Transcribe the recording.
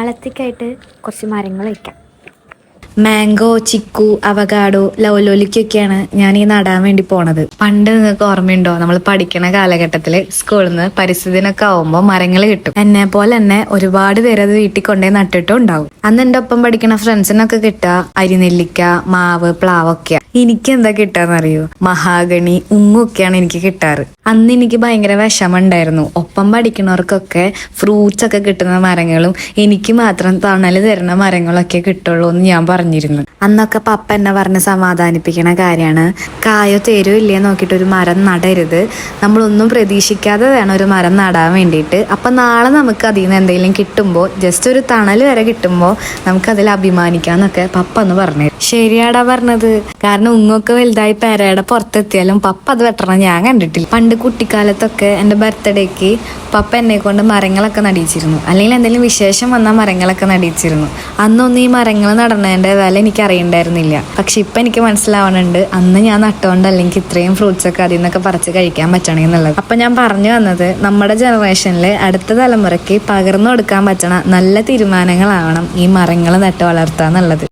നാളത്തേക്കായിട്ട് കുറച്ച് മരങ്ങൾ വയ്ക്കാം. മാംഗോ, ചിക്കു, അവകാഡോ, ലൗലോലിക്കൊക്കെയാണ് ഞാൻ ഈ നടാൻ വേണ്ടി പോണത്. പണ്ട് നിങ്ങൾക്ക് ഓർമ്മയുണ്ടോ, നമ്മൾ പഠിക്കണ കാലഘട്ടത്തില് സ്കൂളിൽ നിന്ന് പരിസ്ഥിതി ദിനമൊക്കെ ആവുമ്പോൾ മരങ്ങൾ കിട്ടും. എന്നെ പോലെ തന്നെ ഒരുപാട് പേര് അത് വീട്ടിൽ കൊണ്ടുപോയി നട്ടിട്ടും ഉണ്ടാവും. അന്ന് എൻ്റെ ഒപ്പം പഠിക്കണ ഫ്രണ്ട്സിനൊക്കെ കിട്ടുക അരിനെല്ലിക്ക, മാവ്, പ്ലാവൊക്കെയാ. എനിക്ക് എന്താ കിട്ടാന്നറിയോ? മഹാഗണി, ഉങ്ങൊക്കെയാണ് എനിക്ക് കിട്ടാറ്. അന്ന് എനിക്ക് ഭയങ്കര വിഷമമുണ്ടായിരുന്നു. ഒപ്പം പഠിക്കുന്നവർക്കൊക്കെ ഫ്രൂട്ട്സ് ഒക്കെ കിട്ടുന്ന മരങ്ങളും എനിക്ക് മാത്രം തണല് തരുന്ന മരങ്ങളൊക്കെ കിട്ടുള്ളൂ എന്ന് ഞാൻ പറഞ്ഞിരുന്നു. അന്നൊക്കെ പപ്പ എന്നെ പറഞ്ഞ് സമാധാനിപ്പിക്കണ കാര്യമാണ്, കായോ തേരോ ഇല്ലേ നോക്കിയിട്ട് ഒരു മരം നടരുത്, നമ്മളൊന്നും പ്രതീക്ഷിക്കാതെ വേണം ഒരു മരം നടാൻ വേണ്ടിയിട്ട്. അപ്പം നാളെ നമുക്ക് അതിൽ നിന്ന് എന്തെങ്കിലും കിട്ടുമ്പോൾ, ജസ്റ്റ് ഒരു തണൽ വരെ കിട്ടുമ്പോൾ നമുക്കതിൽ അഭിമാനിക്കാന്നൊക്കെ പപ്പ ഒന്ന് പറഞ്ഞു. ശരിയാടാ പറഞ്ഞത്. കാരണം ഉങ്ങൊക്കെ വലുതായി പെരയുടെ പുറത്തെത്തിയാലും പപ്പ അത് വെട്ടണം ഞാൻ കണ്ടിട്ടില്ല. പണ്ട് കുട്ടിക്കാലത്തൊക്കെ എൻ്റെ ബർത്ത്ഡേക്ക് പപ്പ എന്നെ കൊണ്ട് മരങ്ങളൊക്കെ നടിയിച്ചിരുന്നു. അല്ലെങ്കിൽ എന്തെങ്കിലും വിശേഷം വന്നാൽ മരങ്ങളൊക്കെ നടിയിച്ചിരുന്നു. അന്നൊന്നും ഈ മരങ്ങൾ നടണതിൻ്റെ വില എനിക്ക് അറിയണ്ടായിരുന്നില്ല. പക്ഷെ ഇപ്പം എനിക്ക് മനസ്സിലാവണുണ്ട്, അന്ന് ഞാൻ നട്ടുകൊണ്ട് അല്ലെങ്കിൽ ഇത്രയും ഫ്രൂട്ട്സ് ഒക്കെ അതിൽ നിന്നൊക്കെ പറിച്ച് കഴിക്കാൻ പറ്റണമെന്നുള്ളത്. അപ്പം ഞാൻ പറഞ്ഞു വന്നത്, നമ്മുടെ ജനറേഷനിൽ അടുത്ത തലമുറയ്ക്ക് പകർന്നു കൊടുക്കാൻ പറ്റണ നല്ല തീരുമാനങ്ങളാവണം ഈ മരങ്ങൾ നട്ട് വളർത്തുക എന്നുള്ളത്.